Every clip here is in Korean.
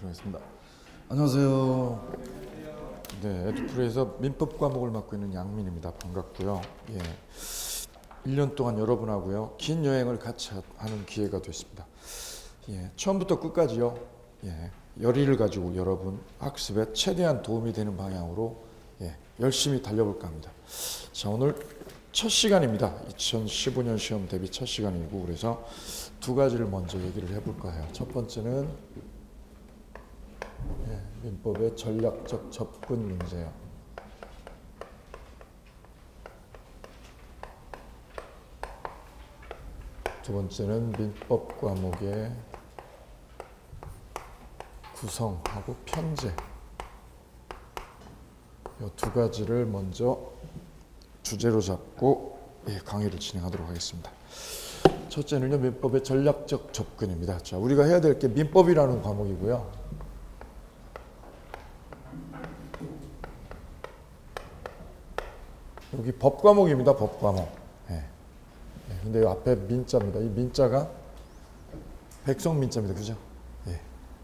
들어가겠습니다. 안녕하세요. 네, 에듀프로에서 민법 과목을 맡고 있는 양민입니다. 반갑고요. 1년 동안 여러분하고요 긴 여행을 같이 하는 기회가 됐습니다. 처음부터 끝까지요. 열의를 가지고 여러분 학습에 최대한 도움이 되는 방향으로 열심히 달려볼까 합니다. 자, 오늘 첫 시간입니다. 2015년 시험 대비 첫 시간이고, 그래서 두 가지를 먼저 얘기를 해볼까 해요. 첫 번째는 민법의 전략적 접근 문제요. 두 번째는 민법 과목의 구성하고 편제. 이 두 가지를 먼저 주제로 잡고 강의를 진행하도록 하겠습니다. 첫째는요, 민법의 전략적 접근입니다. 자, 우리가 해야 될 게 민법이라는 과목이고요. 여기 법 과목입니다. 법 과목. 근데 이 앞에 민자입니다. 이 민자가 백성민자입니다. 그죠?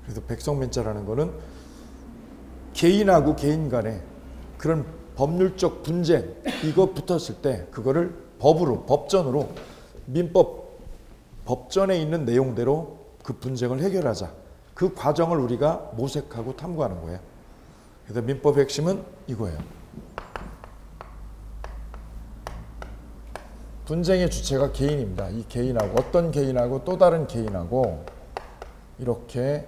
그래서 백성민자라는 거는 개인하고 개인 간에 그런 법률적 분쟁, 이거 붙었을 때 그거를 법으로, 법전으로, 민법 법전에 있는 내용대로 그 분쟁을 해결하자. 그 과정을 우리가 모색하고 탐구하는 거예요. 그래서 민법의 핵심은 이거예요. 분쟁의 주체가 개인입니다. 이 개인하고, 어떤 개인하고 또 다른 개인하고 이렇게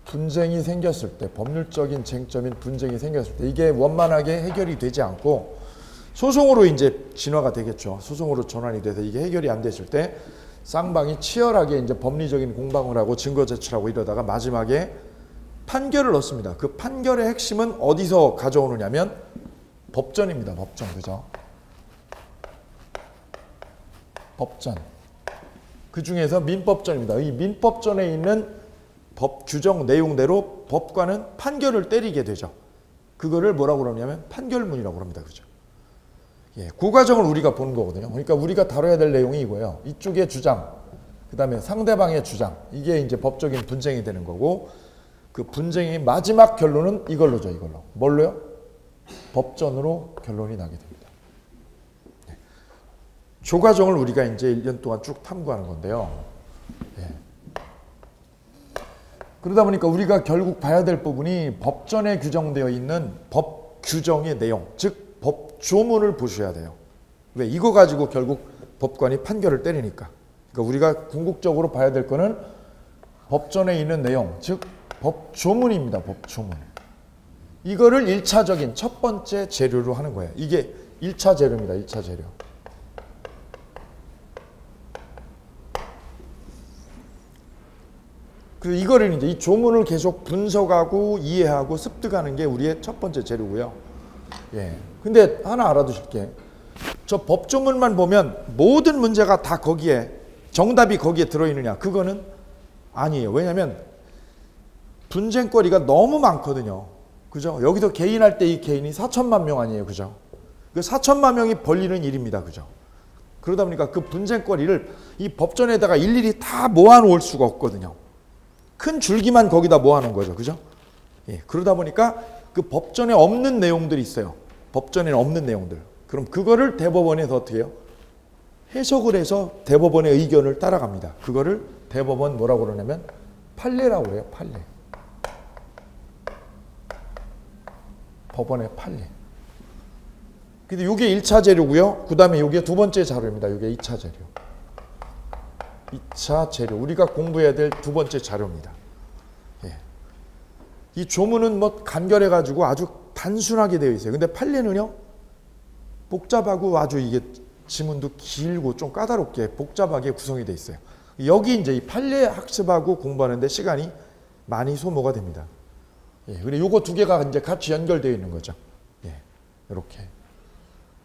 분쟁이 생겼을 때, 법률적인 쟁점인 분쟁이 생겼을 때 이게 원만하게 해결이 되지 않고 소송으로 이제 진화가 되겠죠. 소송으로 전환이 돼서 이게 해결이 안 됐을 때 쌍방이 치열하게 이제 법리적인 공방을 하고 증거 제출하고 이러다가 마지막에 판결을 얻습니다. 그 판결의 핵심은 어디서 가져오느냐면 법전입니다. 법전. 그죠? 법전. 그 중에서 민법전입니다. 이 민법전에 있는 법 규정 내용대로 법관은 판결을 때리게 되죠. 그거를 뭐라고 그러냐면 판결문이라고 합니다. 그죠? 그 과정을 우리가 보는 거거든요. 그러니까 우리가 다뤄야 될 내용이 이거예요. 이쪽의 주장, 그 다음에 상대방의 주장, 이게 이제 법적인 분쟁이 되는 거고, 그 분쟁의 마지막 결론은 이걸로죠. 이걸로. 뭘로요? 법전으로 결론이 나게 됩니다. 조 과정을 우리가 이제 1년 동안 쭉 탐구하는 건데요. 그러다 보니까 우리가 결국 봐야 될 부분이 법전에 규정되어 있는 법 규정의 내용, 즉 법조문을 보셔야 돼요. 왜? 이거 가지고 결국 법관이 판결을 때리니까. 그러니까 우리가 궁극적으로 봐야 될 거는 법전에 있는 내용, 즉 법조문입니다. 법조문. 이거를 1차적인 첫 번째 재료로 하는 거예요. 이게 1차 재료입니다. 1차 재료. 그 이거를 이제 이 조문을 계속 분석하고 이해하고 습득하는 게 우리의 첫 번째 재료고요. 근데 하나 알아두실 게, 저 법조문만 보면 모든 문제가 다 거기에, 정답이 거기에 들어있느냐? 그거는 아니에요. 왜냐하면 분쟁거리가 너무 많거든요. 그죠? 여기서 개인할 때 이 개인이 4천만 명 아니에요. 그죠? 그 4천만 명이 벌리는 일입니다. 그죠? 그러다 보니까 그 분쟁거리를 이 법전에다가 일일이 다 모아놓을 수가 없거든요. 큰 줄기만 거기다 모아놓은 거죠. 그죠? 그러다 보니까 그 법전에 없는 내용들이 있어요. 법전에는 없는 내용들. 그럼 그거를 대법원에서 어떻게 해요? 해석을 해서 대법원의 의견을 따라갑니다. 그거를 대법원 뭐라고 그러냐면 판례라고 그래요. 판례. 법원의 판례. 근데 이게 1차 재료고요. 그 다음에 이게 두 번째 자료입니다. 이게 2차 재료. 2차 재료. 우리가 공부해야 될 두 번째 자료입니다. 이 조문은 뭐 간결해가지고 아주 단순하게 되어 있어요. 근데 판례는요, 복잡하고 아주 이게 지문도 길고 좀 까다롭게 복잡하게 구성이 되어 있어요. 여기 이제 이 판례 학습하고 공부하는데 시간이 많이 소모가 됩니다. 그리고 요거 두 개가 이제 같이 연결되어 있는 거죠. 이렇게.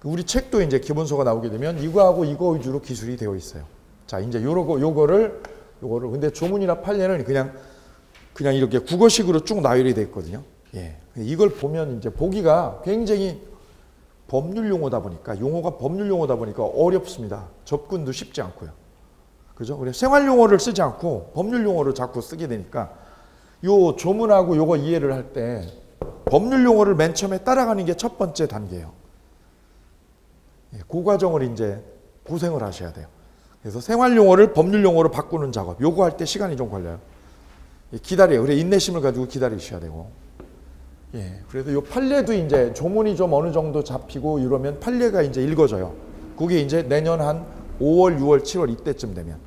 우리 책도 이제 기본서가 나오게 되면 이거하고 이거 위주로 기술이 되어 있어요. 자, 이제 요거를 근데 조문이나 판례는 그냥 이렇게 국어식으로 쭉 나열이 되어 있거든요. 이걸 보면 이제 보기가 굉장히 법률 용어다 보니까, 용어가 법률 용어다 보니까 어렵습니다. 접근도 쉽지 않고요. 그죠? 그래서 생활 용어를 쓰지 않고 법률 용어를 자꾸 쓰게 되니까 요 조문하고 요거 이해를 할 때 법률 용어를 맨 처음에 따라가는 게 첫 번째 단계예요. 그 과정을 이제 고생을 하셔야 돼요. 그래서 생활 용어를 법률 용어로 바꾸는 작업, 요거 할 때 시간이 좀 걸려요. 기다려요. 그래 인내심을 가지고 기다리셔야 되고. 그래서 요 판례도 이제 조문이 좀 어느 정도 잡히고 이러면 판례가 이제 읽어져요. 그게 이제 내년 한 5월, 6월, 7월 이때쯤 되면.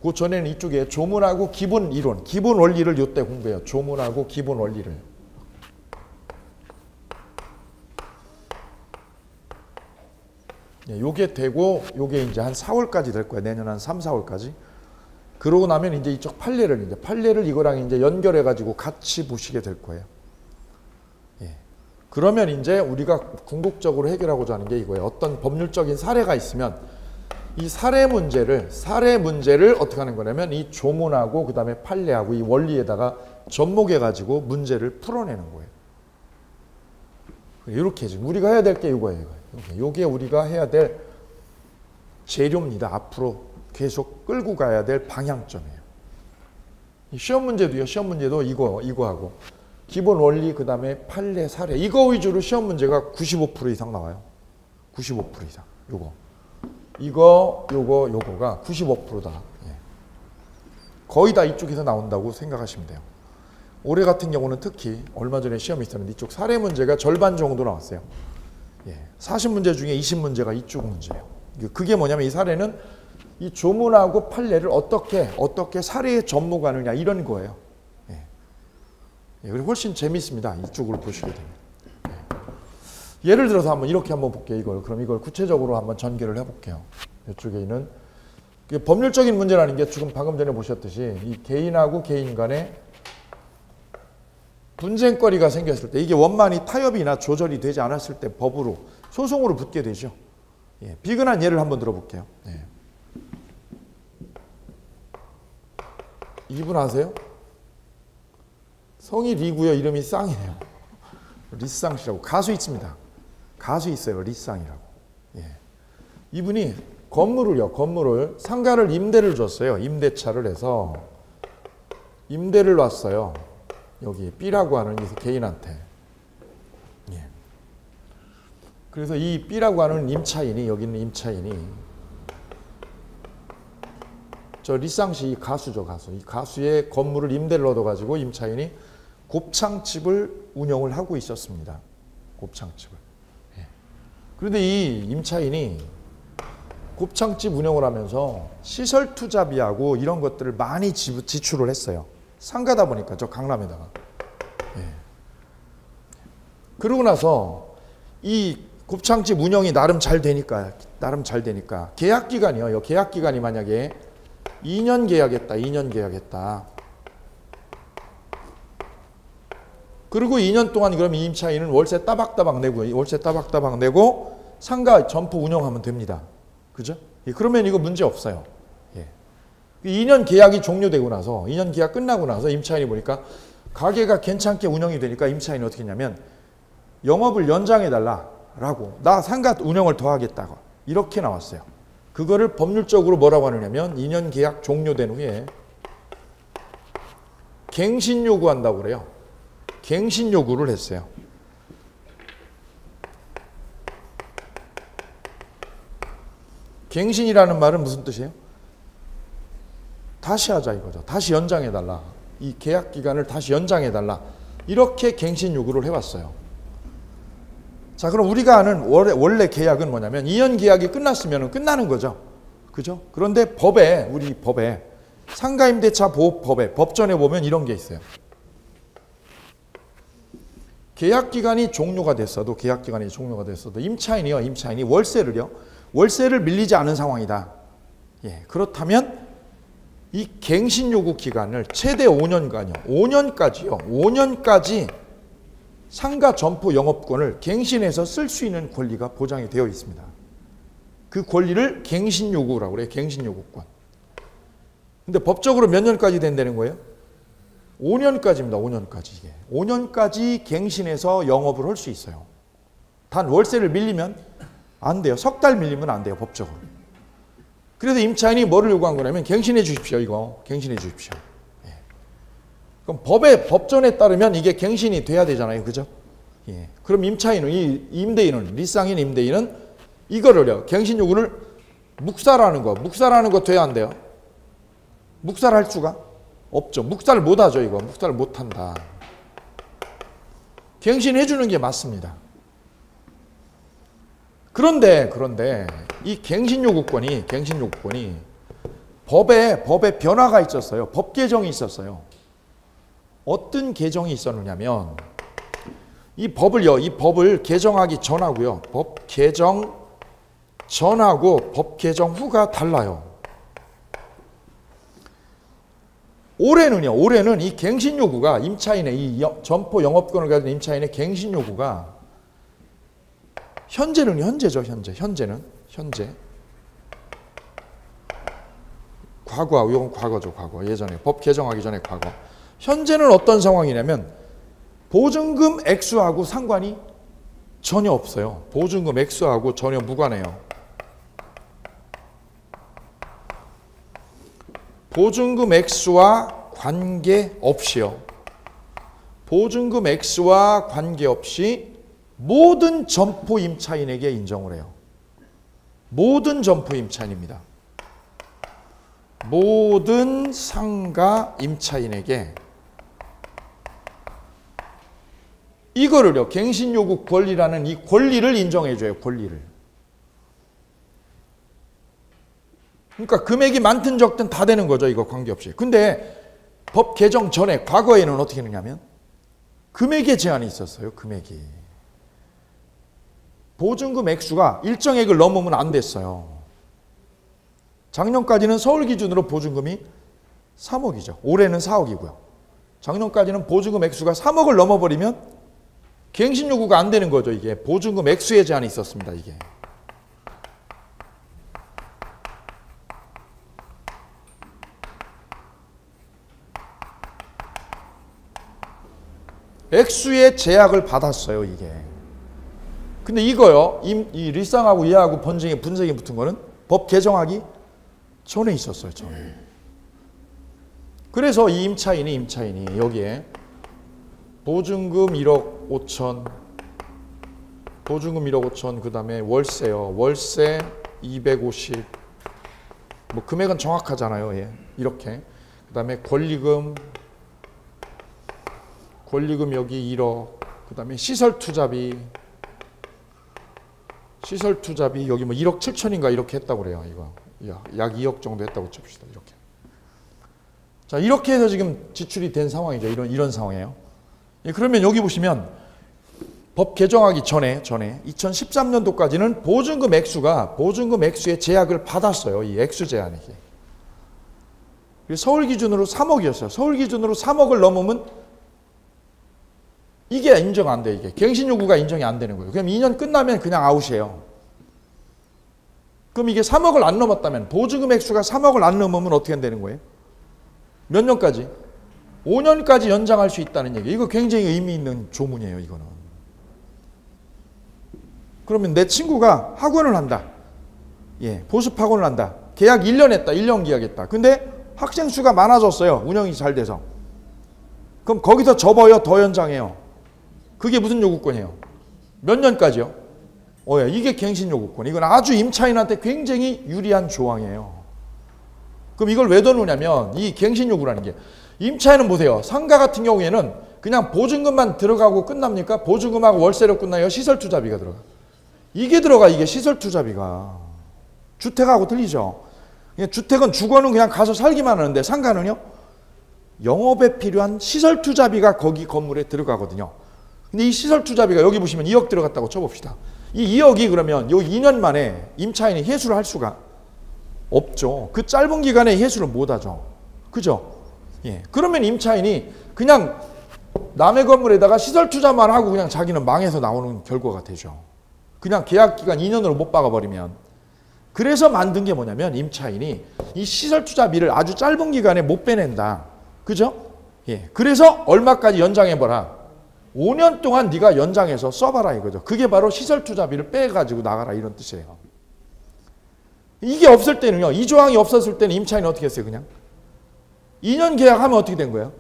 그 전에는 이쪽에 조문하고 기본 이론, 기본 원리를 요때 공부해요. 조문하고 기본 원리를. 요게 되고 요게 이제 한 4월까지 될 거예요. 내년 한 3, 4월까지. 그러고 나면 이제 이쪽 판례를 이거랑 이제 연결해 가지고 같이 보시게 될 거예요. 그러면 이제 우리가 궁극적으로 해결하고자 하는 게 이거예요. 어떤 법률적인 사례가 있으면 이 사례 문제를 어떻게 하는 거냐면 이 조문하고 그 다음에 판례하고 이 원리에다가 접목해 가지고 문제를 풀어내는 거예요. 이렇게 지금 우리가 해야 될 게 이거예요. 이게 우리가 해야 될 재료입니다. 앞으로 계속 끌고 가야 될 방향점이에요. 시험 문제도 이거 하고 기본 원리 그 다음에 판례 사례 이거 위주로 시험 문제가 95% 이상 나와요. 95% 이상. 요거가 95%다. 거의 다 이쪽에서 나온다고 생각하시면 돼요. 올해 같은 경우는 특히 얼마 전에 시험이 있었는데 이쪽 사례 문제가 절반 정도 나왔어요. 40문제 중에 20문제가 이쪽 문제예요. 그게 뭐냐면 이 사례는 이 조문하고 판례를 어떻게 사례에 접목하느냐 이런 거예요. 그리고 훨씬 재밌습니다. 이쪽으로 보시게 되면. 예를 들어서 이렇게 한번 볼게요. 그럼 이걸 구체적으로 한번 전개를 해볼게요. 이쪽에 있는 법률적인 문제라는 게 지금 방금 전에 보셨듯이 이 개인하고 개인 간에 분쟁거리가 생겼을 때 이게 원만히 타협이나 조절이 되지 않았을 때 법으로 소송으로 붙게 되죠. 비근한 예를 한번 들어볼게요. 이분 아세요? 성이 리고요. 이름이 쌍이에요. 리쌍 씨라고 가수 있습니다. 가수 있어요. 리쌍이라고. 이분이 건물을 상가를 임대를 줬어요. 임대차를 해서 임대를 놨어요. 여기 B라고 하는 이 개인한테. 그래서 이 B라고 하는 임차인이 여기 있는 임차인이 저 리쌍 씨 가수죠. 이 가수의 건물을 임대를 얻어가지고 임차인이 곱창집을 운영을 하고 있었습니다. 곱창집을. 그런데 이 임차인이 곱창집 운영을 하면서 시설 투자비하고 이런 것들을 많이 지출을 했어요. 상가다 보니까 저 강남에다가. 그러고 나서 이 곱창집 운영이 나름 잘 되니까 계약 기간이 만약에 2년 계약했다. 그리고 2년 동안 그럼 이 임차인은 월세 따박따박 내고 상가 점포 운영하면 됩니다. 그죠? 그러면 이거 문제 없어요. 2년 계약이 종료되고 나서 2년 계약 끝나고 나서 임차인이 보니까 가게가 괜찮게 운영이 되니까 임차인이 어떻게 했냐면 영업을 연장해달라라고 나 상가 운영을 더 하겠다고 이렇게 나왔어요. 그거를 법률적으로 뭐라고 하느냐면 2년 계약 종료된 후에 갱신 요구한다고 그래요. 갱신 요구를 했어요. 갱신이라는 말은 무슨 뜻이에요? 다시 하자 이거죠. 다시 연장해달라. 이 계약 기간을 다시 연장해달라. 이렇게 갱신 요구를 해왔어요. 자, 그럼 우리가 아는 원래 계약은 뭐냐면 2년 계약이 끝났으면 끝나는 거죠. 그죠? 그런데 우리 법에 상가임대차 보호법에 법전에 보면 이런 게 있어요. 계약 기간이 종료가 됐어도 임차인이 월세를 밀리지 않은 상황이다. 그렇다면 이 갱신 요구 기간을 최대 5년간이요. 5년까지 상가 점포 영업권을 갱신해서 쓸 수 있는 권리가 보장이 되어 있습니다. 그 권리를 갱신 요구라고 그래요. 갱신 요구권. 근데 법적으로 몇 년까지 된다는 거예요? 5년까지입니다. 5년까지. 5년까지 갱신해서 영업을 할 수 있어요. 단 월세를 밀리면 안 돼요. 석 달 밀리면 안 돼요. 법적으로. 그래서 임차인이 뭐를 요구한 거냐면 갱신해 주십시오. 갱신해 주십시오. 그럼 법전에 따르면 이게 갱신이 돼야 되잖아요. 그죠? 예. 그럼 임차인은, 이 임대인은, 리쌍인 임대인은 이거를요, 갱신 요구를 묵살하는 거 돼야 안 돼요? 묵살할 수가 없죠. 묵살 못 하죠, 이거. 묵살 못 한다. 갱신해 주는 게 맞습니다. 그런데 이 갱신 요구권이 법에 변화가 있었어요. 법 개정이 있었어요. 어떤 개정이 있었느냐면 이 법을 개정하기 전하고요. 법 개정 전하고 법 개정 후가 달라요. 올해는 이 갱신 요구가 임차인의 이 점포 영업권을 가진 임차인의 갱신 요구가 현재는 과거, 이건 과거죠, 과거. 예전에 법 개정하기 전에 과거. 현재는 어떤 상황이냐면 보증금 액수하고 상관이 전혀 없어요. 보증금 액수하고 전혀 무관해요. 보증금 액수와 관계없이요. 보증금 액수와 관계없이 모든 점포 임차인에게 인정을 해요. 모든 점포 임차인입니다. 모든 상가 임차인에게 이거를요, 갱신요구 권리라는 이 권리를 인정해줘요. 권리를. 그러니까 금액이 많든 적든 다 되는 거죠. 이거 관계없이. 근데 법 개정 전에 과거에는 어떻게 했느냐면 금액에 제한이 있었어요. 금액이. 보증금 액수가 일정액을 넘으면 안 됐어요. 작년까지는 서울 기준으로 보증금이 3억이죠. 올해는 4억이고요. 작년까지는 보증금 액수가 3억을 넘어버리면 갱신 요구가 안 되는 거죠. 이게 보증금 액수에 제한이 있었습니다. 이게. 액수의 제약을 받았어요. 이게. 근데 이거요. 이 리쌍하고 이하고 분쟁이 붙은 거는 법 개정하기 전에 있었어요. 전에. 그래서 이 임차인이 여기에 보증금 1억 5천, 보증금 1억 5천, 그 다음에 월세요. 월세 250, 뭐 금액은 정확하잖아요. 예. 이렇게. 그 다음에 권리금 여기 1억, 그 다음에 시설 투자비 여기 뭐 1억 7천인가 이렇게 했다고 그래요. 이거 약 2억 정도 했다고 칩시다. 이렇게. 자, 이렇게 해서 지금 지출이 된 상황이죠. 이런 상황이에요. 예, 그러면 여기 보시면 법 개정하기 전에 2013년도까지는 보증금 액수의 제약을 받았어요. 이 액수 제한이. 서울 기준으로 3억이었어요. 서울 기준으로 3억을 넘으면 이게 인정 안 돼. 이게 갱신 요구가 인정이 안 되는 거예요. 그럼 2년 끝나면 그냥 아웃이에요. 그럼 이게 3억을 안 넘었다면, 보증금 액수가 3억을 안 넘으면 어떻게 되는 거예요? 몇 년까지? 5년까지 연장할 수 있다는 얘기. 이거 굉장히 의미 있는 조문이에요. 이거는. 그러면 내 친구가 학원을 한다. 예, 보습 학원을 한다. 계약 1년 했다. 1년 계약했다. 근데 학생 수가 많아졌어요. 운영이 잘 돼서. 그럼 거기서 접어요? 더 연장해요? 그게 무슨 요구권이에요? 몇 년까지요? 예, 이게 갱신 요구권. 이건 아주 임차인한테 굉장히 유리한 조항이에요. 그럼 이걸 왜 넣느냐면 이 갱신 요구라는 게, 임차인은 보세요. 상가 같은 경우에는 그냥 보증금만 들어가고 끝납니까? 보증금하고 월세로 끝나요? 시설 투자비가 들어가. 이게 시설 투자비가. 주택하고 틀리죠. 주택은 주거는 그냥 가서 살기만 하는데 상가는요? 영업에 필요한 시설 투자비가 거기 건물에 들어가거든요. 근데 이 시설 투자비가 여기 보시면 2억 들어갔다고 쳐봅시다. 이 2억이 그러면 요 2년 만에 임차인이 회수를 할 수가 없죠. 그 짧은 기간에 회수를 못 하죠. 그죠? 예. 그러면 임차인이 그냥 남의 건물에다가 시설 투자만 하고 그냥 자기는 망해서 나오는 결과가 되죠. 그냥 계약 기간 2년으로 못 박아버리면. 그래서 만든 게 뭐냐면 임차인이 이 시설 투자비를 아주 짧은 기간에 못 빼낸다. 그죠? 예. 그래서 얼마까지 연장해봐라. 5년 동안 네가 연장해서 써봐라 이거죠. 그게 바로 시설 투자비를 빼가지고 나가라 이런 뜻이에요. 이게 없을 때는요. 이 조항이 없었을 때는 임차인이 어떻게 했어요? 그냥 2년 계약하면 어떻게 된 거예요?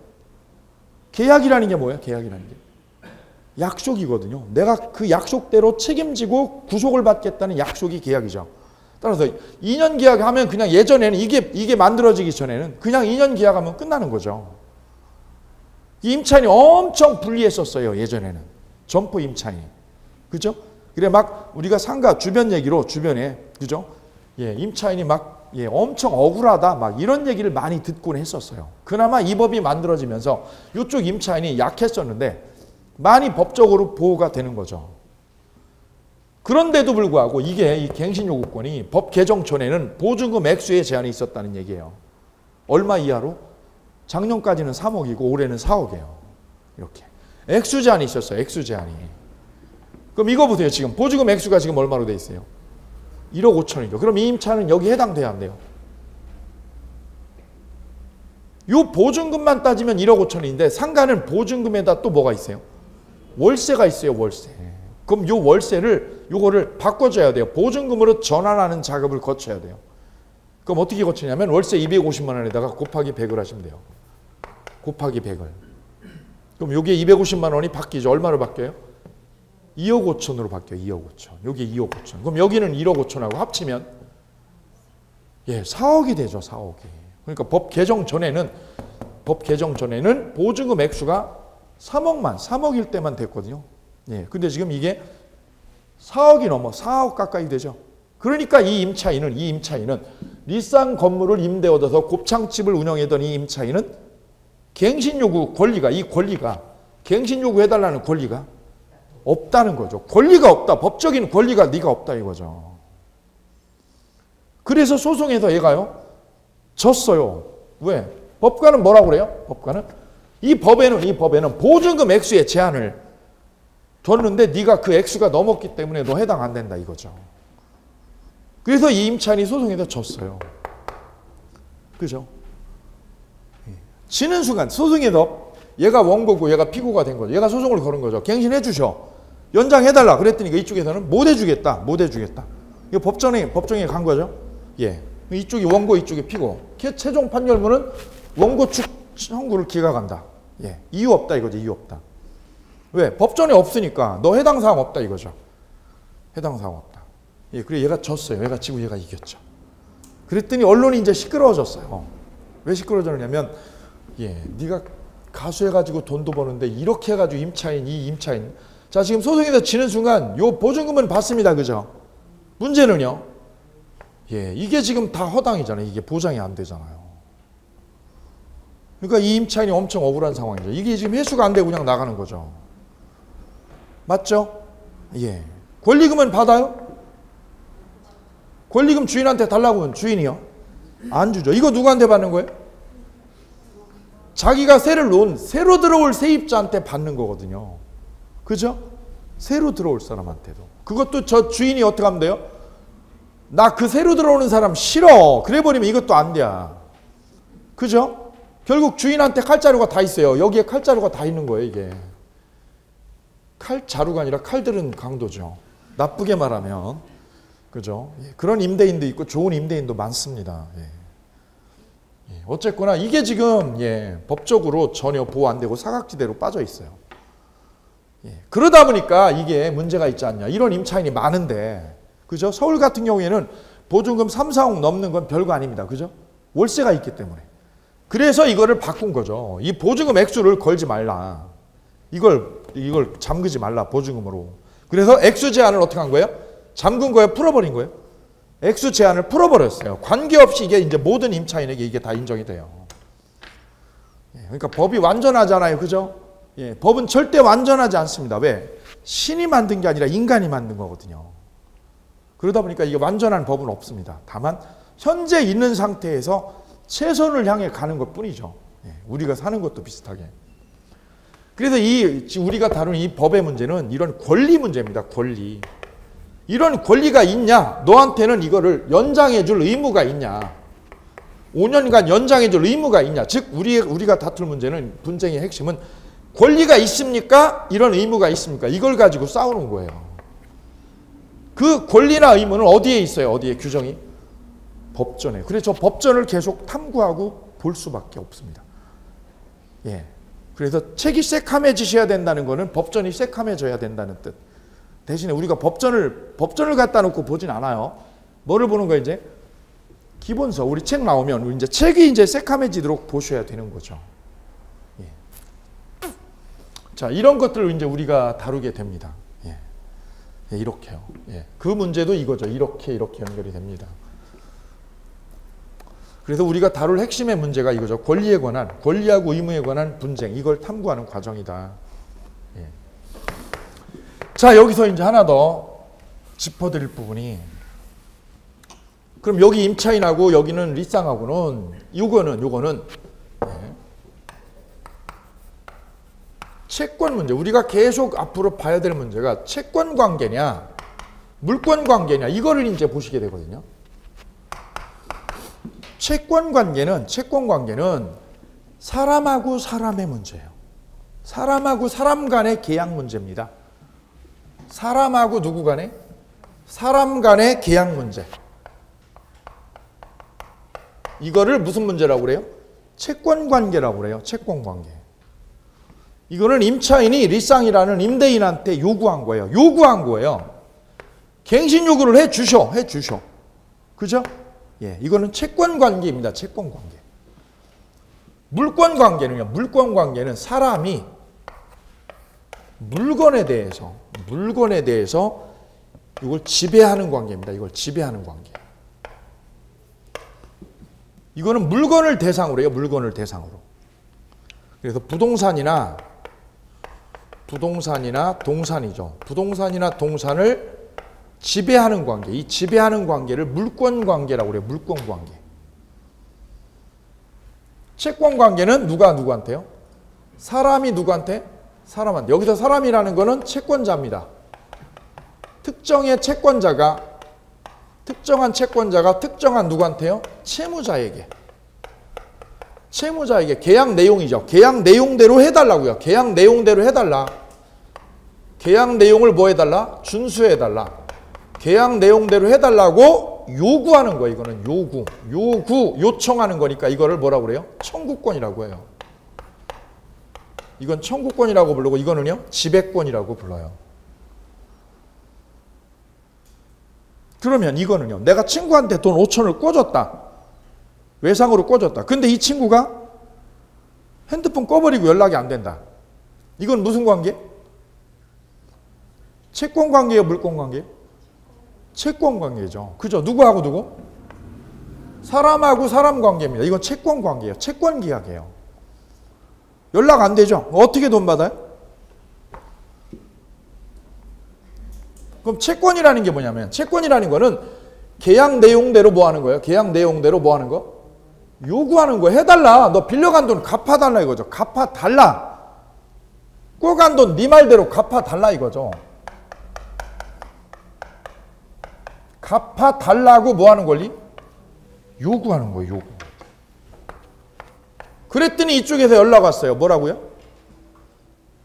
계약이라는 게 뭐예요? 계약이라는 게 약속이거든요. 내가 그 약속대로 책임지고 구속을 받겠다는 약속이 계약이죠. 따라서 2년 계약하면 그냥 예전에는 이게 만들어지기 전에는 그냥 2년 계약하면 끝나는 거죠. 임차인이 엄청 불리했었어요. 예전에는 점포 임차인이, 그죠? 그래 막 우리가 상가 주변 얘기로 주변에, 그죠? 예, 임차인이 막 엄청 억울하다 막 이런 얘기를 많이 듣곤 했었어요. 그나마 이 법이 만들어지면서 이쪽 임차인이 약했었는데 많이 법적으로 보호가 되는 거죠. 그런데도 불구하고 이게 이 갱신요구권이 법 개정 전에는 보증금 액수에 제한이 있었다는 얘기예요. 얼마 이하로? 작년까지는 3억이고 올해는 4억이에요. 이렇게 액수 제한이 있었어요. 액수 제한이. 그럼 이거 보세요. 지금 보증금 액수가 지금 얼마로 돼 있어요? 1억 5천이죠. 그럼 이 임차는 여기 해당돼야 안 돼요? 이 보증금만 따지면 1억 5천인데 상가는 보증금에다 또 뭐가 있어요? 월세가 있어요. 월세. 그럼 이 월세를 요거를 바꿔줘야 돼요. 보증금으로 전환하는 작업을 거쳐야 돼요. 그럼 어떻게 거치냐면 월세 250만 원에다가 곱하기 100을 하시면 돼요. 곱하기 100을. 그럼 요게 250만 원이 바뀌죠. 얼마로 바뀌어요? 2억 5천으로 바뀌어요. 2억 5천. 여기 2억 5천. 그럼 여기는 1억 5천하고 합치면 4억이 되죠. 4억이. 그러니까 법 개정 전에는 보증금 액수가 3억일 때만 됐거든요. 근데 지금 이게 4억이 넘어 4억 가까이 되죠. 그러니까 이 임차인은 리쌍 건물을 임대 얻어서 곱창집을 운영하던 이 임차인은 갱신요구 권리가 갱신요구 해달라는 권리가 없다는 거죠. 권리가 없다. 법적인 권리가 네가 없다 이거죠. 그래서 소송에서 얘가요 졌어요. 왜? 법관은 뭐라고 그래요? 법관은 이 법에는 보증금 액수의 제한을 뒀는데 네가 그 액수가 넘었기 때문에 너 해당 안 된다 이거죠. 그래서 이 임차인이 소송에서 졌어요. 그죠? 지는 순간 소송에서 얘가 원고고 얘가 피고가 된 거죠. 얘가 소송을 거는 거죠. 갱신해 주셔. 연장해달라. 그랬더니 이쪽에서는 못 해주겠다. 이거 법정에 간 거죠. 이쪽이 원고, 이쪽이 피고. 최종 판결문은 원고 측 청구를 기각한다. 이유 없다 이거죠. 이유 없다. 왜? 법전에 없으니까 너 해당 사항 없다 이거죠. 해당 사항 없다. 그래 얘가 졌어요. 얘가 지고 얘가 이겼죠. 그랬더니 언론이 이제 시끄러워졌어요. 왜 시끄러워졌냐면 네가 가수해가지고 돈도 버는데 이렇게 해가지고 이 임차인 자 지금 소송에서 지는 순간 요 보증금은 받습니다. 그죠? 문제는요. 이게 지금 다 허당이잖아요. 이게 보장이 안 되잖아요. 그러니까 이 임차인이 엄청 억울한 상황이죠. 이게 지금 회수가 안 되고 그냥 나가는 거죠. 맞죠? 권리금은 받아요? 권리금 주인한테 달라고 하면 주인이요? 안 주죠. 이거 누구한테 받는 거예요? 자기가 세를 놓은 새로 들어올 세입자한테 받는 거거든요. 그죠? 새로 들어올 사람한테도. 그것도 저 주인이 어떻게 하면 돼요? 나 그 새로 들어오는 사람 싫어. 그래 버리면 이것도 안 돼. 그죠? 결국 주인한테 칼자루가 다 있어요. 여기에 칼자루가 다 있는 거예요, 이게. 칼자루가 아니라 칼들은 강도죠. 나쁘게 말하면. 그죠? 그런 임대인도 있고 좋은 임대인도 많습니다. 어쨌거나 이게 지금 법적으로 전혀 보호 안 되고 사각지대로 빠져 있어요. 그러다 보니까 이게 문제가 있지 않냐. 이런 임차인이 많은데, 그죠? 서울 같은 경우에는 보증금 3, 4억 넘는 건 별거 아닙니다. 그죠? 월세가 있기 때문에. 그래서 이거를 바꾼 거죠. 이 보증금 액수를 걸지 말라. 이걸 잠그지 말라, 보증금으로. 그래서 액수 제한을 어떻게 한 거예요? 잠근 거예요? 풀어버린 거예요? 액수 제한을 풀어버렸어요. 관계없이 이게 이제 모든 임차인에게 이게 다 인정이 돼요. 그러니까 법이 완전하잖아요. 그죠? 법은 절대 완전하지 않습니다. 왜? 신이 만든 게 아니라 인간이 만든 거거든요. 그러다 보니까 이게 완전한 법은 없습니다. 다만 현재 있는 상태에서 최선을 향해 가는 것 뿐이죠. 우리가 사는 것도 비슷하게. 그래서 우리가 다룬 이 법의 문제는 이런 권리 문제입니다. 권리. 이런 권리가 있냐? 너한테는 이거를 연장해 줄 의무가 있냐? 5년간 연장해 줄 의무가 있냐? 즉 우리가 다툴 문제는 분쟁의 핵심은 권리가 있습니까? 이런 의무가 있습니까? 이걸 가지고 싸우는 거예요. 그 권리나 의무는 어디에 있어요? 어디에 규정이? 법전에. 그래서 저 법전을 계속 탐구하고 볼 수밖에 없습니다. 그래서 책이 새카매지셔야 된다는 거는 법전이 새카매져야 된다는 뜻. 대신에 우리가 법전을 갖다 놓고 보진 않아요. 뭐를 보는 거예요, 이제? 기본서. 우리 책 나오면 이제 책이 이제 새카매지도록 보셔야 되는 거죠. 예. 자, 이런 것들을 이제 우리가 다루게 됩니다. 예. 예, 이렇게요. 예. 그 문제도 이거죠. 이렇게 연결이 됩니다. 그래서 우리가 다룰 핵심의 문제가 이거죠. 권리하고 의무에 관한 분쟁. 이걸 탐구하는 과정이다. 예. 자, 여기서 이제 하나 더 짚어드릴 부분이, 그럼 여기 임차인하고 여기는 리쌍하고는 요거는 예. 채권 문제. 우리가 계속 앞으로 봐야 될 문제가 채권 관계냐 물권 관계냐 이거를 이제 보시게 되거든요. 채권 관계는 사람하고 사람의 문제예요. 사람하고 사람 간의 계약 문제입니다. 사람하고 누구 간의? 사람 간의 계약 문제. 이거를 무슨 문제라고 그래요? 채권 관계라고 그래요. 채권 관계. 이거는 임차인이 리쌍이라는 임대인한테 요구한 거예요. 갱신 요구를 해 주셔. 그죠? 예, 이거는 채권 관계입니다. 채권 관계. 물권 관계는 사람이 물건에 대해서 이걸 지배하는 관계입니다. 이걸 지배하는 관계. 이거는 물건을 대상으로 해요. 물건을 대상으로. 그래서 부동산이나 동산이죠. 부동산이나 동산을 지배하는 관계. 이 지배하는 관계를 물권 관계라고 그래요. 물권 관계. 채권 관계는 누가 누구한테요? 사람이 누구한테? 사람한테. 여기서 사람이라는 거는 채권자입니다. 특정한 채권자가 특정한 누구한테요? 채무자에게 계약 내용이죠. 계약 내용대로 해달라고요. 계약 내용대로 해달라. 계약 내용을 뭐 해달라? 준수해달라. 계약 내용대로 해달라고 요구하는 거예요. 이거는 요청하는 거니까 이거를 뭐라고 그래요? 청구권이라고 해요. 이건 청구권이라고 부르고 이거는요 지배권이라고 불러요. 그러면 이거는요, 내가 친구한테 돈 5천을 꿔줬다. 외상으로 꿔줬다. 근데 이 친구가 핸드폰 꺼버리고 연락이 안 된다. 이건 무슨 관계? 채권 관계예요? 물권 관계예요? 채권 관계죠. 그죠? 누구하고 누구? 사람하고 사람 관계입니다. 이건 채권 관계예요. 채권 계약이에요. 연락 안 되죠? 어떻게 돈 받아요? 그럼 채권이라는 게 뭐냐면, 채권이라는 거는 계약 내용대로 뭐 하는 거예요? 계약 내용대로 뭐 하는 거? 요구하는 거. 해달라. 너 빌려간 돈 갚아달라 이거죠. 갚아달라. 꿔간 돈 네 말대로 갚아달라 이거죠. 갚아달라고 뭐 하는 권리? 요구하는 거예요. 요구. 그랬더니 이쪽에서 연락 왔어요. 뭐라고요?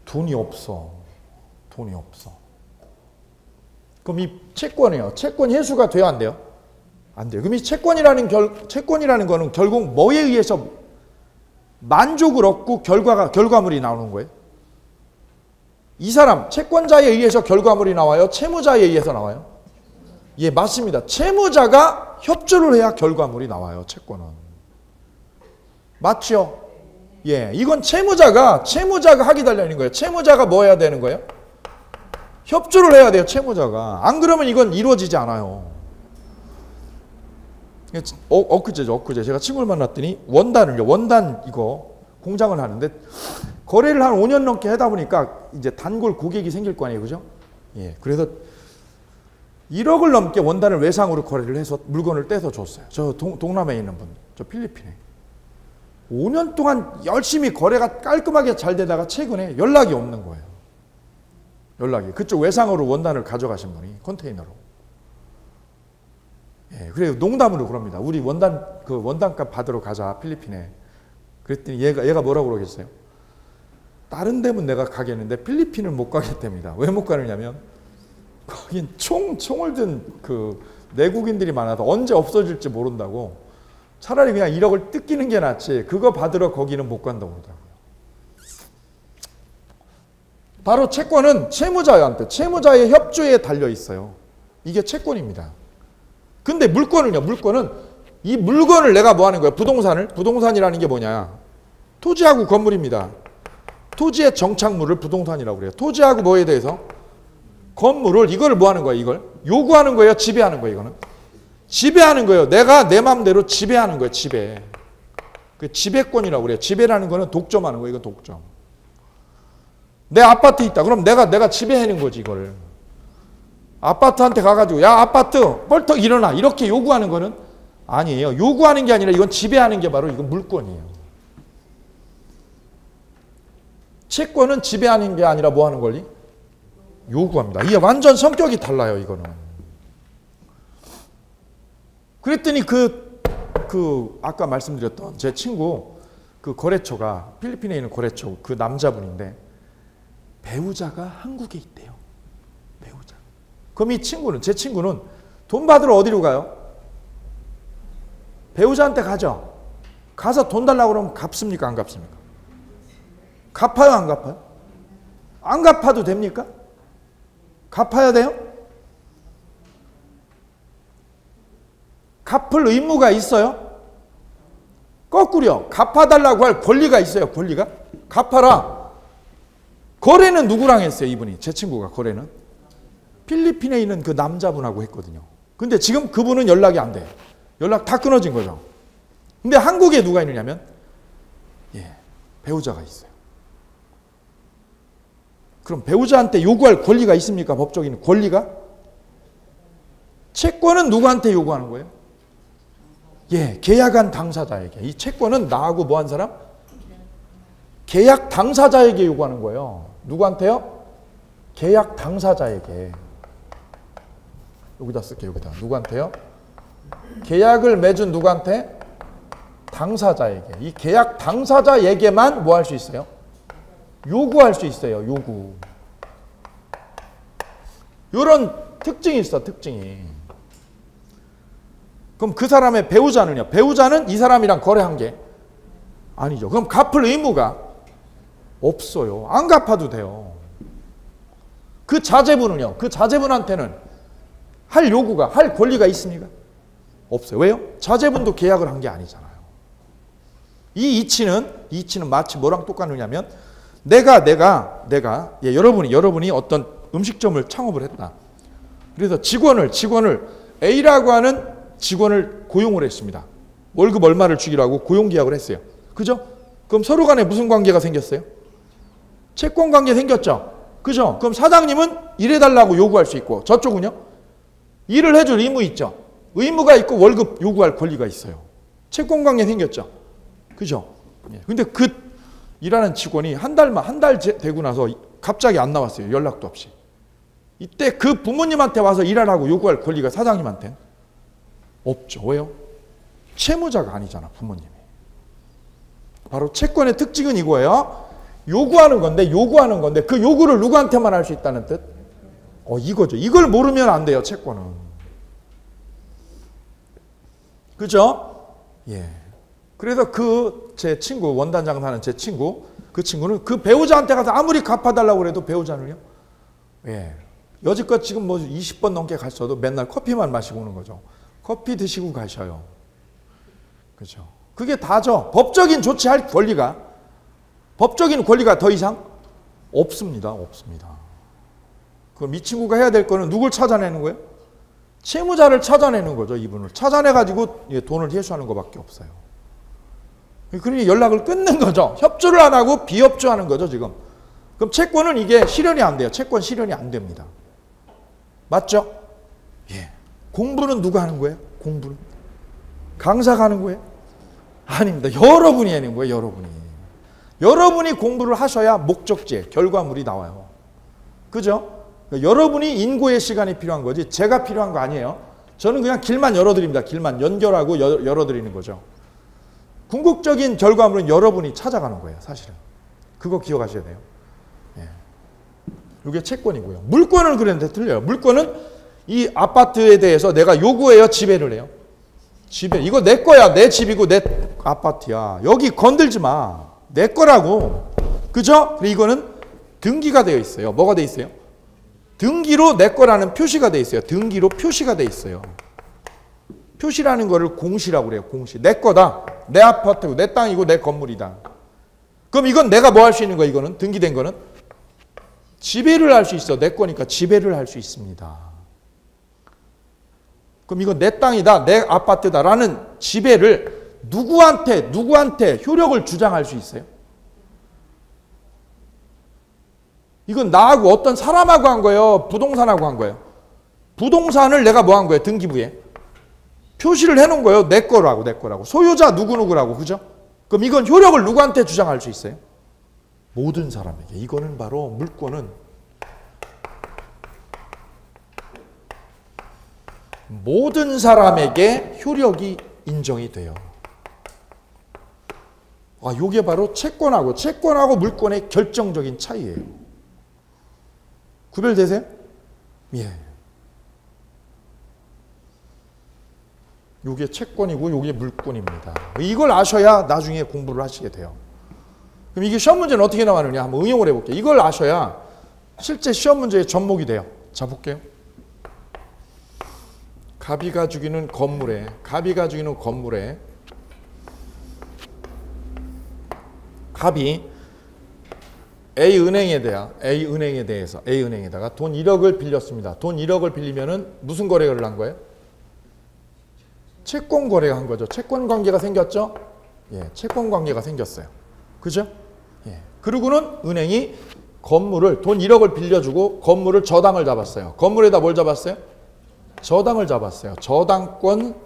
돈이 없어. 그럼 이 채권이에요. 채권 회수가 돼요? 안 돼요? 안 돼요. 그럼 이 채권이라는 거는 결국 뭐에 의해서 만족을 얻고 결과물이 나오는 거예요? 이 사람, 채권자에 의해서 결과물이 나와요? 채무자에 의해서 나와요? 예, 맞습니다. 채무자가 협조를 해야 결과물이 나와요. 채권은. 맞죠? 예, 이건 채무자가 하기 달려있는 거예요. 채무자가 뭐 해야 되는 거예요? 협조를 해야 돼요. 채무자가. 안 그러면 이건 이루어지지 않아요. 엊그제 제가 친구를 만났더니 원단 이거 공장을 하는데 거래를 한 5년 넘게 하다 보니까 이제 단골 고객이 생길 거 아니에요. 그죠? 예, 그래서 1억을 넘게 원단을 외상으로 거래를 해서 물건을 떼서 줬어요. 저 동남아에 있는 분, 저 필리핀에. 5년 동안 열심히 거래가 깔끔하게 잘 되다가 최근에 연락이 없는 거예요. 그쪽 외상으로 원단을 가져가신 분이 컨테이너로. 예, 그래요. 농담으로 그럽니다. 우리 원단값 받으러 가자 필리핀에. 그랬더니 얘가 뭐라고 그러겠어요? 다른 데면 내가 가겠는데 필리핀은 못 가겠답니다. 왜 못 가느냐면 거긴 총을 든 그 내국인들이 많아서 언제 없어질지 모른다고. 차라리 그냥 1억을 뜯기는 게 낫지. 그거 받으러 거기는 못 간다고 그러더라고요. 바로 채권은 채무자의 협조에 달려 있어요. 이게 채권입니다. 근데 물권은요. 물권은 이 물건을 내가 뭐 하는 거야? 부동산이라는 게 뭐냐? 토지하고 건물입니다. 토지의 정착물을 부동산이라고 그래요. 토지하고 뭐에 대해서? 건물을 이걸 뭐 하는 거야? 이걸 요구하는 거예요? 지배하는 거예요? 이거는 지배하는 거예요. 내가 내 마음대로 지배하는 거예요. 지배. 그 지배권이라고 그래요. 지배라는 거는 독점하는 거예요. 이거 독점. 내 아파트 있다. 그럼 내가 지배하는 거지 이거를. 아파트한테 가가지고 야 아파트 벌떡 일어나 이렇게 요구하는 거는 아니에요. 요구하는 게 아니라 이건 지배하는 게 바로 이건 물권이에요. 채권은 지배하는 게 아니라 뭐 하는 권리? 요구합니다. 이게 완전 성격이 달라요, 이거는. 그랬더니 아까 말씀드렸던 제 친구 그 거래처가 필리핀에 있는 거래처 그 남자분인데 배우자가 한국에 있대요. 배우자. 그럼 제 친구는 돈 받으러 어디로 가요? 배우자한테 가죠. 가서 돈 달라고 그러면 갚습니까? 안 갚습니까? 갚아요? 안 갚아요? 안 갚아도 됩니까? 갚아야 돼요? 갚을 의무가 있어요? 거꾸로요. 갚아달라고 할 권리가 있어요. 권리가? 갚아라. 거래는 누구랑 했어요? 이분이. 제 친구가 거래는. 필리핀에 있는 그 남자분하고 했거든요. 근데 지금 그분은 연락이 안 돼요. 연락 다 끊어진 거죠. 근데 한국에 누가 있느냐면 배우자가 있어요. 그럼 배우자한테 요구할 권리가 있습니까? 법적인 권리가? 채권은 누구한테 요구하는 거예요? 계약한 당사자에게. 이 채권은 나하고 뭐 한 사람? 계약 당사자에게 요구하는 거예요. 누구한테요? 계약 당사자에게. 여기다 쓸게요. 여기다. 누구한테요? 계약을 맺은 누구한테? 당사자에게. 이 계약 당사자에게만 뭐 할 수 있어요? 요구할 수 있어요. 요구. 이런 특징이 있어. 특징이. 그럼 그 사람의 배우자는요? 배우자는 이 사람이랑 거래한 게 아니죠. 그럼 갚을 의무가 없어요. 안 갚아도 돼요. 그 자제분은요? 그 자제분한테는 할 요구가, 할 권리가 있습니까? 없어요. 왜요? 자제분도 계약을 한 게 아니잖아요. 이 이치는 마치 뭐랑 똑같느냐면 여러분이 어떤 음식점을 창업을 했다. 그래서 직원을 A라고 하는 직원을 고용을 했습니다. 월급 얼마를 주기로 고용계약을 했어요. 그죠? 그럼 서로 간에 무슨 관계가 생겼어요? 채권 관계 생겼죠? 그죠? 그럼 사장님은 일해달라고 요구할 수 있고 저쪽은요? 일을 해줄 의무 있죠? 의무가 있고 월급 요구할 권리가 있어요. 채권 관계 생겼죠? 그죠? 근데 일하는 직원이 한 달 되고 나서 갑자기 안 나왔어요. 연락도 없이. 이때 그 부모님한테 와서 일하라고 요구할 권리가 사장님한테는 없죠. 왜요? 채무자가 아니잖아, 부모님이. 바로 채권의 특징은 이거예요. 요구하는 건데 그 요구를 누구한테만 할 수 있다는 뜻? 이거죠. 이걸 모르면 안 돼요, 채권은. 그죠? 그래서 제 친구, 원단장 사는 제 친구, 그 친구는 그 배우자한테 가서 아무리 갚아달라고 해도 배우자는요, 여지껏 지금 뭐 20번 넘게 갔어도 맨날 커피만 마시고 오는 거죠. 커피 드시고 가셔요. 그죠? 그게 다죠. 법적인 조치할 권리가 더 이상 없습니다. 그럼 이 친구가 해야 될 거는 누굴 찾아내는 거예요? 채무자를 찾아내는 거죠. 이분을 찾아내가지고 돈을 회수하는 것밖에 없어요. 그러니 연락을 끊는 거죠. 협조를 안 하고 비협조하는 거죠, 지금. 그럼 채권은 이게 실현이 안 돼요. 채권 실현이 안 됩니다. 맞죠? 공부는 누가 하는 거예요? 공부는? 강사가 하는 거예요? 아닙니다. 여러분이 하는 거예요, 여러분이 공부를 하셔야 목적지, 결과물이 나와요. 그죠? 여러분이 인고의 시간이 필요한 거지 제가 필요한 거 아니에요. 저는 그냥 길만 열어드립니다. 길만 연결하고 열어드리는 거죠. 궁극적인 결과물은 여러분이 찾아가는 거예요. 사실은. 그거 기억하셔야 돼요. 이게 채권이고요. 물권은 그런데 틀려요. 물권은 이 아파트에 대해서 내가 요구해요? 지배를 해요? 지배. 이거 내 거야. 내 집이고 내 아파트야. 여기 건들지 마. 내 거라고. 그죠? 이거는 등기가 되어 있어요. 뭐가 되어 있어요? 등기로 내 거라는 표시가 되어 있어요. 등기로 표시가 되어 있어요. 표시라는 거를 공시라고 그래요. 공시. 내 거다. 내 아파트고 내 땅이고 내 건물이다. 그럼 이건 내가 뭐 할 수 있는 거야? 이거는 등기된 거는 지배를 할 수 있어. 내 거니까 지배를 할 수 있습니다. 그럼 이건 내 땅이다. 내 아파트다라는 지배를 누구한테 효력을 주장할 수 있어요? 이건 나하고 어떤 사람하고 한 거예요? 부동산하고 한 거예요? 부동산을 내가 뭐 한 거예요? 등기부에 표시를 해놓은 거예요. 내 거라고, 내 거라고. 소유자 누구누구라고. 그죠? 그럼 이건 효력을 누구한테 주장할 수 있어요? 모든 사람에게. 이거는 바로 물권은 모든 사람에게 효력이 인정이 돼요. 이게 바로 채권하고 물권의 결정적인 차이예요. 구별되세요? 예. 요게 채권이고 요게 물권입니다. 이걸 아셔야 나중에 공부를 하시게 돼요. 그럼 이게 시험 문제는 어떻게 나가느냐 한번 응용을 해볼게요. 이걸 아셔야 실제 시험 문제의 접목이 돼요. 자, 볼게요. 갑이가 죽이는 건물에 갑이 A은행에다가 돈 1억을 빌렸습니다. 돈 1억을 빌리면은 무슨 거래를 한 거예요? 채권 거래가 한 거죠. 채권 관계가 생겼죠? 예, 채권 관계가 생겼어요. 그죠? 예. 그리고는 은행이 건물을 돈 1억을 빌려주고 건물을 저당을 잡았어요. 건물에다 뭘 잡았어요? 저당을 잡았어요. 저당권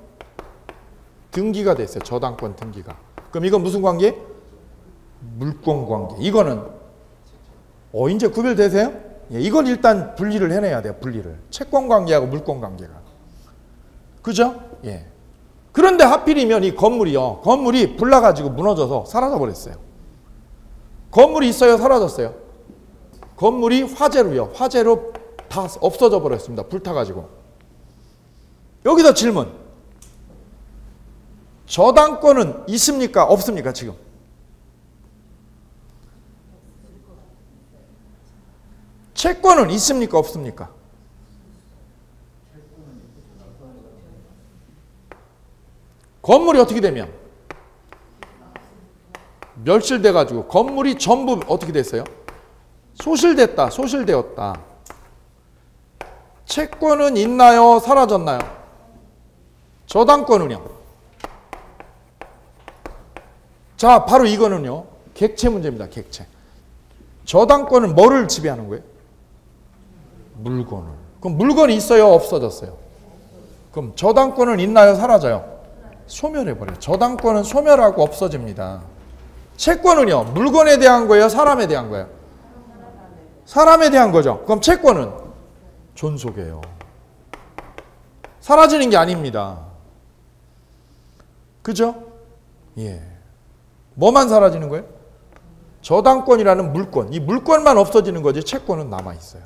등기가 됐어요. 저당권 등기가. 그럼 이건 무슨 관계? 물권 관계. 이거는 이제 구별되세요? 예, 이걸 일단 분리를 해내야 돼요. 분리를. 채권 관계하고 물권 관계가. 그죠? 예. 그런데 하필이면 이 건물이 불나가지고 무너져서 사라져 버렸어요. 건물이 있어요? 사라졌어요? 건물이 화재로 다 없어져 버렸습니다. 불타가지고. 여기서 질문. 저당권은 있습니까? 없습니까? 지금? 채권은 있습니까? 없습니까? 건물이 어떻게 되면 멸실돼가지고 건물이 전부 어떻게 됐어요? 소실되었다. 채권은 있나요? 사라졌나요? 저당권은요? 자, 바로 이거는요. 객체 문제입니다. 객체. 저당권은 뭐를 지배하는 거예요? 물건을. 그럼 물건이 있어요? 없어졌어요? 그럼 저당권은 있나요? 사라져요? 소멸해버려요. 저당권은 소멸하고 없어집니다. 채권은요? 물건에 대한 거예요? 사람에 대한 거예요? 사람에 대한 거죠. 그럼 채권은 존속해요. 사라지는 게 아닙니다. 그죠? 예. 뭐만 사라지는 거예요? 저당권이라는 물권. 이 물권만 없어지는 거지 채권은 남아있어요.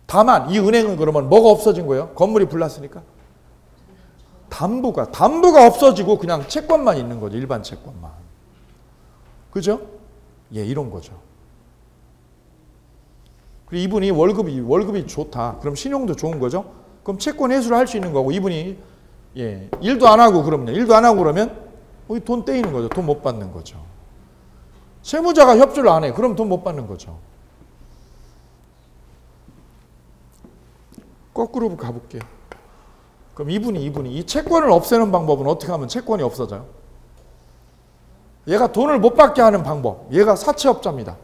다만 이 은행은 그러면 뭐가 없어진 거예요? 건물이 불났으니까? 담보가 없어지고 그냥 채권만 있는 거죠. 일반 채권만. 그죠? 예, 이런 거죠. 그리고 이분이 월급이 좋다. 그럼 신용도 좋은 거죠? 그럼 채권 회수를 할 수 있는 거고 이분이 일도 안 하고 그러면 돈 떼이는 거죠. 돈 못 받는 거죠. 채무자가 협조를 안 해. 그럼 돈 못 받는 거죠. 거꾸로 가볼게요. 그럼 이분이 이 채권을 없애는 방법은 어떻게 하면 채권이 없어져요? 얘가 돈을 못 받게 하는 방법. 얘가 사채업자입니다.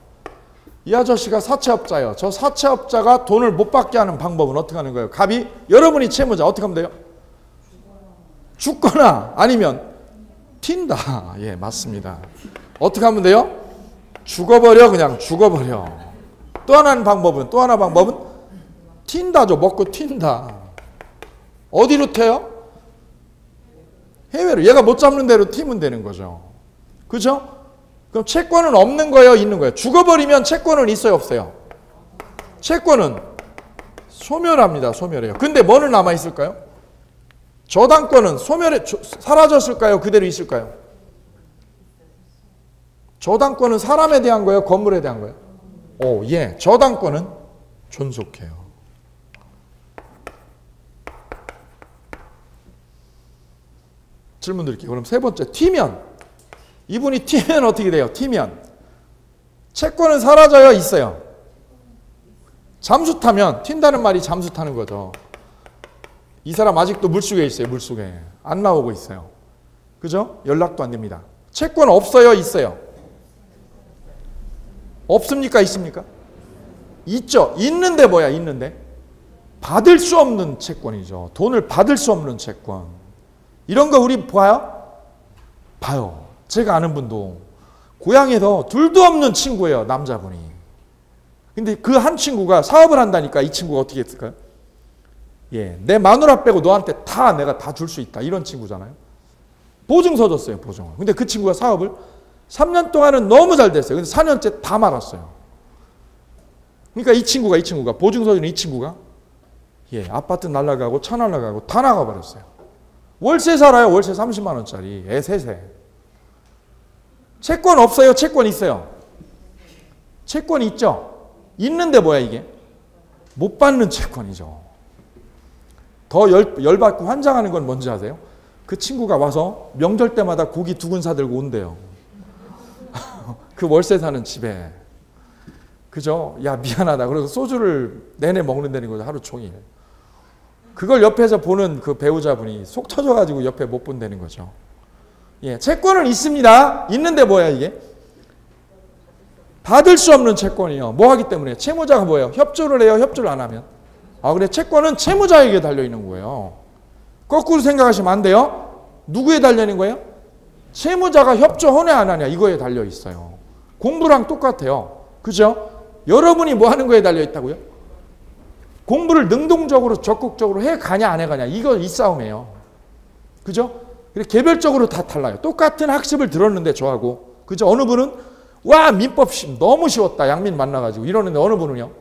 이 아저씨가 사채업자예요. 저 사채업자가 돈을 못 받게 하는 방법은 어떻게 하는 거예요? 갑이 여러분이 채무자 어떻게 하면 돼요? 죽거나 아니면 튄다. 예, 맞습니다. 어떻게 하면 돼요? 죽어버려. 그냥 죽어버려. 또 하나 방법은 튄다죠. 먹고 튄다. 어디로 튀어요? 해외로. 얘가 못 잡는 대로 튀면 되는 거죠. 그죠? 그럼 채권은 없는 거예요? 있는 거예요? 죽어버리면 채권은 있어요? 없어요? 채권은 소멸합니다. 소멸해요. 근데 뭐는 남아있을까요? 저당권은 사라졌을까요? 그대로 있을까요? 저당권은 사람에 대한 거예요? 건물에 대한 거예요? 예. 저당권은 존속해요. 질문 드릴게요. 그럼 세 번째, 튀면. 이분이 튀면 어떻게 돼요? 튀면. 채권은 사라져요? 있어요? 잠수 타면, 튄다는 말이 잠수 타는 거죠. 이 사람 아직도 물속에 있어요. 물속에. 안 나오고 있어요. 그죠? 연락도 안 됩니다. 채권 없어요? 있어요? 없습니까? 있습니까? 있죠. 있는데 뭐야? 있는데 받을 수 없는 채권이죠. 돈을 받을 수 없는 채권. 이런 거 우리 봐요? 봐요. 제가 아는 분도 고향에서 둘도 없는 친구예요. 남자분이. 근데 그 한 친구가 사업을 한다니까 이 친구가 어떻게 했을까요? 예, 내 마누라 빼고 너한테 다 내가 다 줄 수 있다. 이런 친구잖아요. 보증서 줬어요. 보증을. 근데 그 친구가 사업을 3년 동안은 너무 잘 됐어요. 근데 4년째 다 말았어요. 그러니까 이 친구가 보증서 주는 이 친구가 예, 아파트 날라가고 차 날라가고 다 나가버렸어요. 월세 살아요. 월세 30만 원짜리. 애 셋에. 채권 없어요? 채권 있어요? 채권 있죠? 있는데 뭐야 이게? 못 받는 채권이죠. 더 열받고 환장하는 건 뭔지 아세요? 그 친구가 와서 명절 때마다 고기 2근 사들고 온대요. 그 월세 사는 집에. 그죠? 야 미안하다. 그래서 소주를 내내 먹는다는 거죠. 하루 종일. 그걸 옆에서 보는 그 배우자분이 속 터져가지고 옆에 못 본다는 거죠. 예, 채권은 있습니다. 있는데 뭐야 이게? 받을 수 없는 채권이요. 뭐 하기 때문에? 채무자가 뭐예요? 협조를 해요? 협조를 안 하면? 그래 채권은 채무자에게 달려있는 거예요. 거꾸로 생각하시면 안 돼요. 누구에 달려있는 거예요? 채무자가 협조하냐 안 하냐 이거에 달려있어요. 공부랑 똑같아요. 그죠? 여러분이 뭐 하는 거에 달려있다고요? 공부를 능동적으로 적극적으로 해가냐 안 해가냐 이거 이 싸움이에요. 그죠? 개별적으로 다 달라요. 똑같은 학습을 들었는데 저하고 그죠? 어느 분은 와 민법 너무 쉬웠다 양민 만나가지고 이러는데 어느 분은요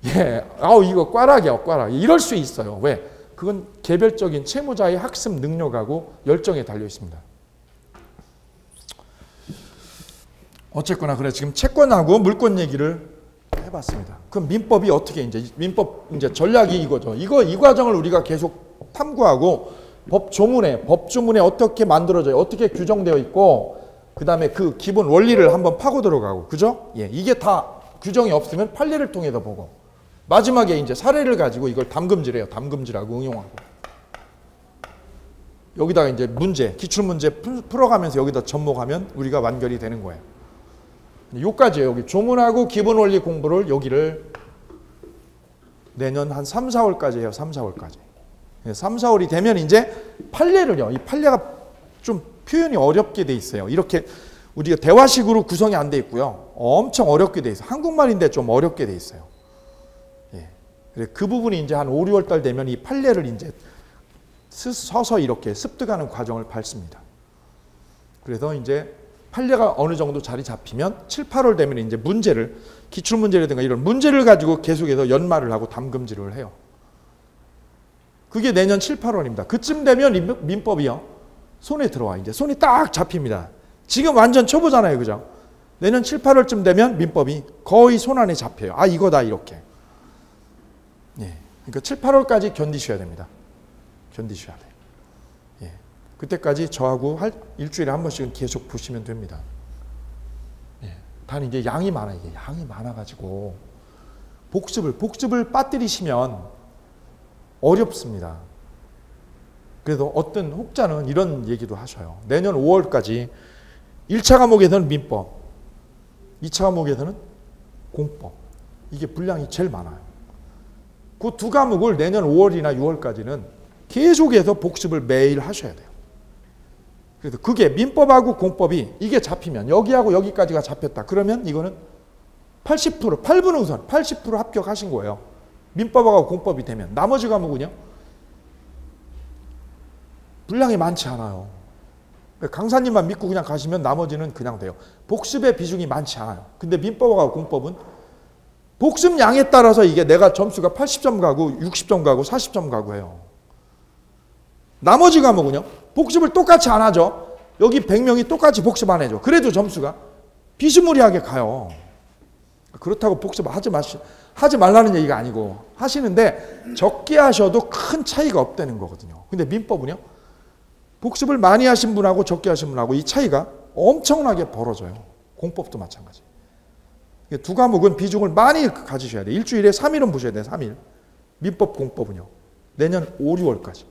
예, 이거 꽈락이야 꽈락 이럴 수 있어요. 왜? 그건 개별적인 채무자의 학습 능력하고 열정에 달려 있습니다. 어쨌거나 그래 지금 채권하고 물권 얘기를 해봤습니다. 그럼 민법이 어떻게 민법 전략이 이거죠. 이 과정을 우리가 계속 탐구하고 법조문에 어떻게 만들어져요? 어떻게 규정되어 있고 그 다음에 그 기본 원리를 한번 파고 들어가고 그죠? 예, 이게 다 규정이 없으면 판례를 통해서 보고 마지막에 이제 사례를 가지고 이걸 담금질해요. 담금질하고 응용하고 여기다가 이제 기출문제 풀어가면서 여기다 접목하면 우리가 완결이 되는 거예요. 요까지예요. 여기 조문하고 기본 원리 공부를 여기를 내년 한 3, 4월까지 해요. 3, 4월까지. 3, 4월이 되면 이제 판례를요. 이 판례가 좀 표현이 어렵게 돼 있어요. 이렇게 우리가 대화식으로 구성이 안 돼 있고요. 엄청 어렵게 돼 있어요. 한국말인데 좀 어렵게 돼 있어요. 예. 그 부분이 이제 한 5, 6월 달 되면 이 판례를 이제 서서 이렇게 습득하는 과정을 밟습니다. 그래서 이제 판례가 어느 정도 자리 잡히면 7, 8월 되면 이제 기출문제라든가 이런 문제를 가지고 계속해서 연말을 하고 담금질을 해요. 그게 내년 7, 8월입니다. 그쯤 되면 민법이요. 손에 들어와. 이제 손이 딱 잡힙니다. 지금 완전 초보잖아요. 그죠? 내년 7, 8월쯤 되면 민법이 거의 손 안에 잡혀요. 이거다 이렇게. 예. 그러니까 7, 8월까지 견디셔야 됩니다. 견디셔야 돼요. 예. 그때까지 저하고 일주일에 한 번씩은 계속 보시면 됩니다. 예. 단 이제 양이 많아요. 이게 양이 많아가지고 복습을 빠뜨리시면 어렵습니다. 그래도 어떤 혹자는 이런 얘기도 하셔요. 내년 5월까지 1차 과목에서는 민법, 2차 과목에서는 공법. 이게 분량이 제일 많아요. 그 두 과목을 내년 5월이나 6월까지는 계속해서 복습을 매일 하셔야 돼요. 그래서 그게 민법하고 공법이 이게 잡히면 여기하고 여기까지가 잡혔다. 그러면 이거는 80%, 8분 우선 80% 합격하신 거예요. 민법하고 공법이 되면. 나머지 과목은요. 분량이 많지 않아요. 강사님만 믿고 그냥 가시면 나머지는 그냥 돼요. 복습의 비중이 많지 않아요. 근데 민법하고 공법은 복습량에 따라서 이게 내가 점수가 80점 가고 60점 가고 40점 가고 해요. 나머지 과목은요. 복습을 똑같이 안 하죠. 여기 100명이 똑같이 복습 안 해줘. 그래도 점수가 비스무리하게 가요. 그렇다고 복습 하지 말라는 얘기가 아니고 하시는데 적게 하셔도 큰 차이가 없다는 거거든요. 근데 민법은요. 복습을 많이 하신 분하고 적게 하신 분하고 이 차이가 엄청나게 벌어져요. 공법도 마찬가지. 두 과목은 비중을 많이 가지셔야 돼요. 일주일에 3일은 보셔야 돼요. 3일. 민법, 공법은요. 내년 5, 6월까지.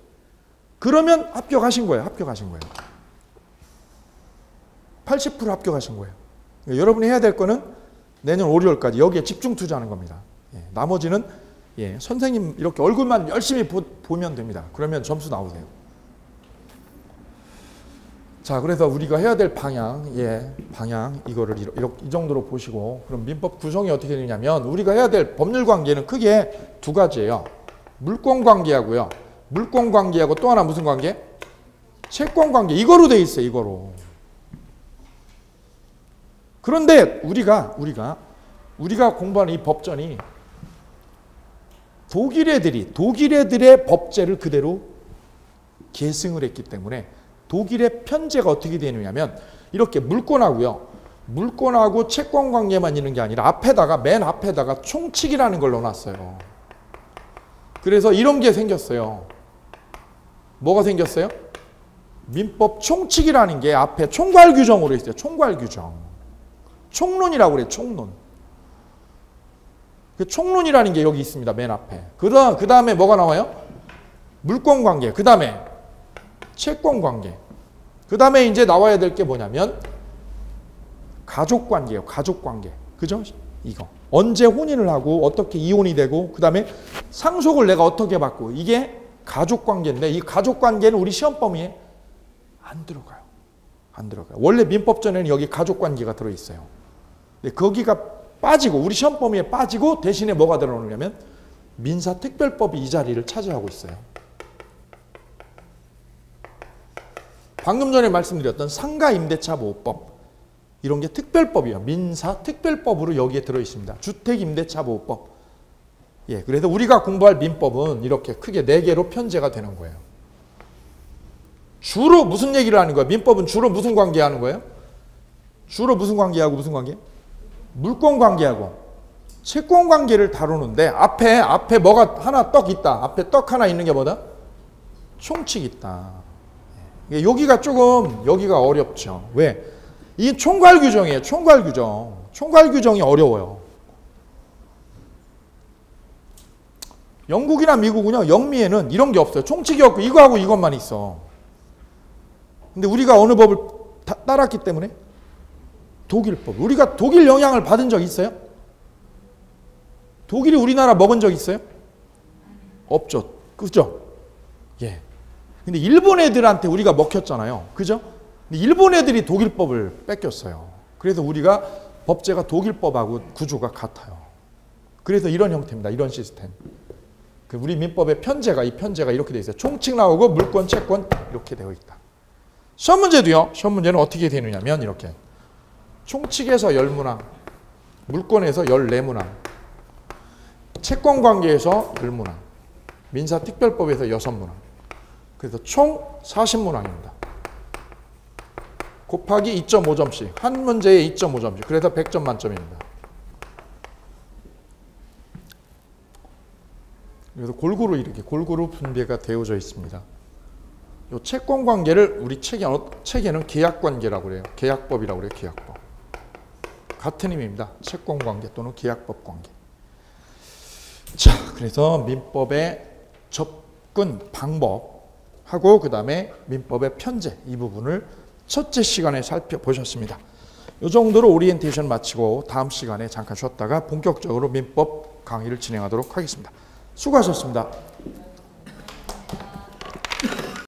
그러면 합격하신 거예요. 합격하신 거예요. 80% 합격하신 거예요. 여러분이 해야 될 거는 내년 5, 6월까지 여기에 집중 투자하는 겁니다. 나머지는 선생님 이렇게 얼굴만 열심히 보면 됩니다. 그러면 점수 나오세요. 자, 그래서 우리가 해야 될 방향, 방향 이거를 이 정도로 보시고 그럼 민법 구성이 어떻게 되냐면 우리가 해야 될 법률 관계는 크게 두 가지예요. 물권 관계하고요. 물권 관계하고 또 하나 무슨 관계? 채권 관계. 이거로 돼 있어요. 이거로. 그런데 우리가 공부하는 이 법전이 독일 애들의 법제를 그대로 계승을 했기 때문에 독일의 편제가 어떻게 되느냐면 이렇게 물권하고 채권 관계만 있는 게 아니라 맨 앞에다가 총칙이라는 걸 넣어놨어요. 그래서 이런 게 생겼어요. 뭐가 생겼어요? 민법 총칙이라는 게 앞에 총괄 규정으로 있어요. 총괄 규정. 총론이라고 그래요. 총론. 총론이라는 게 여기 있습니다. 맨 앞에. 그 다음에 뭐가 나와요? 물권 관계. 그 다음에 채권 관계. 그 다음에 이제 나와야 될 게 뭐냐면 가족 관계예요. 가족 관계. 그죠? 이거. 언제 혼인을 하고 어떻게 이혼이 되고 그 다음에 상속을 내가 어떻게 받고 이게 가족 관계인데 이 가족 관계는 우리 시험 범위에 안 들어가요. 안 들어가요. 원래 민법전에는 여기 가족 관계가 들어있어요. 근데 거기가 빠지고 우리 시험 범위에 빠지고 대신에 뭐가 들어오냐면 민사특별법이 이 자리를 차지하고 있어요. 방금 전에 말씀드렸던 상가임대차보호법 이런 게 특별법이에요. 민사특별법으로 여기에 들어있습니다. 주택임대차보호법. 그래서 우리가 공부할 민법은 이렇게 크게 4개로 편제가 되는 거예요. 주로 무슨 얘기를 하는 거예요? 민법은 주로 무슨 관계하는 거예요? 주로 무슨 관계하고 무슨 관계? 물권 관계하고 채권 관계를 다루는데 앞에 뭐가 하나 떡 있다. 앞에 떡 하나 있는 게 뭐다? 총칙 있다. 여기가 어렵죠. 왜? 이 총괄 규정이에요. 총괄 규정. 총괄 규정이 어려워요. 영국이나 미국은요. 영미에는 이런 게 없어요. 총칙이 없고 이거하고 이것만 있어. 근데 우리가 어느 법을 따랐기 때문에 독일법. 우리가 독일 영향을 받은 적 있어요? 독일이 우리나라 먹은 적 있어요? 없죠. 그죠? 근데 일본 애들한테 우리가 먹혔잖아요. 그죠? 근데 일본 애들이 독일법을 뺏겼어요. 그래서 우리가 법제가 독일법하고 구조가 같아요. 그래서 이런 형태입니다. 이런 시스템. 우리 민법의 편제가 이렇게 되어 있어요. 총칙 나오고 물권, 채권 이렇게 되어 있다. 시험 문제도요. 시험 문제는 어떻게 되느냐면 이렇게 총칙에서 10문항, 물권에서 14문항, 채권 관계에서 10문항, 민사특별법에서 6문항. 그래서 총 40문항입니다. 곱하기 2.5점씩. 한 문제에 2.5점씩. 그래서 100점 만점입니다. 그래서 골고루 분배가 되어져 있습니다. 이 채권 관계를 우리 책에는 계약관계라고 그래요. 계약법이라고 그래요. 계약법. 같은 의미입니다. 채권 관계 또는 계약법 관계. 자, 그래서 민법의 접근 방법하고 그 다음에 민법의 편제 이 부분을 첫째 시간에 살펴보셨습니다. 이 정도로 오리엔테이션 마치고 다음 시간에 잠깐 쉬었다가 본격적으로 민법 강의를 진행하도록 하겠습니다. 수고하셨습니다.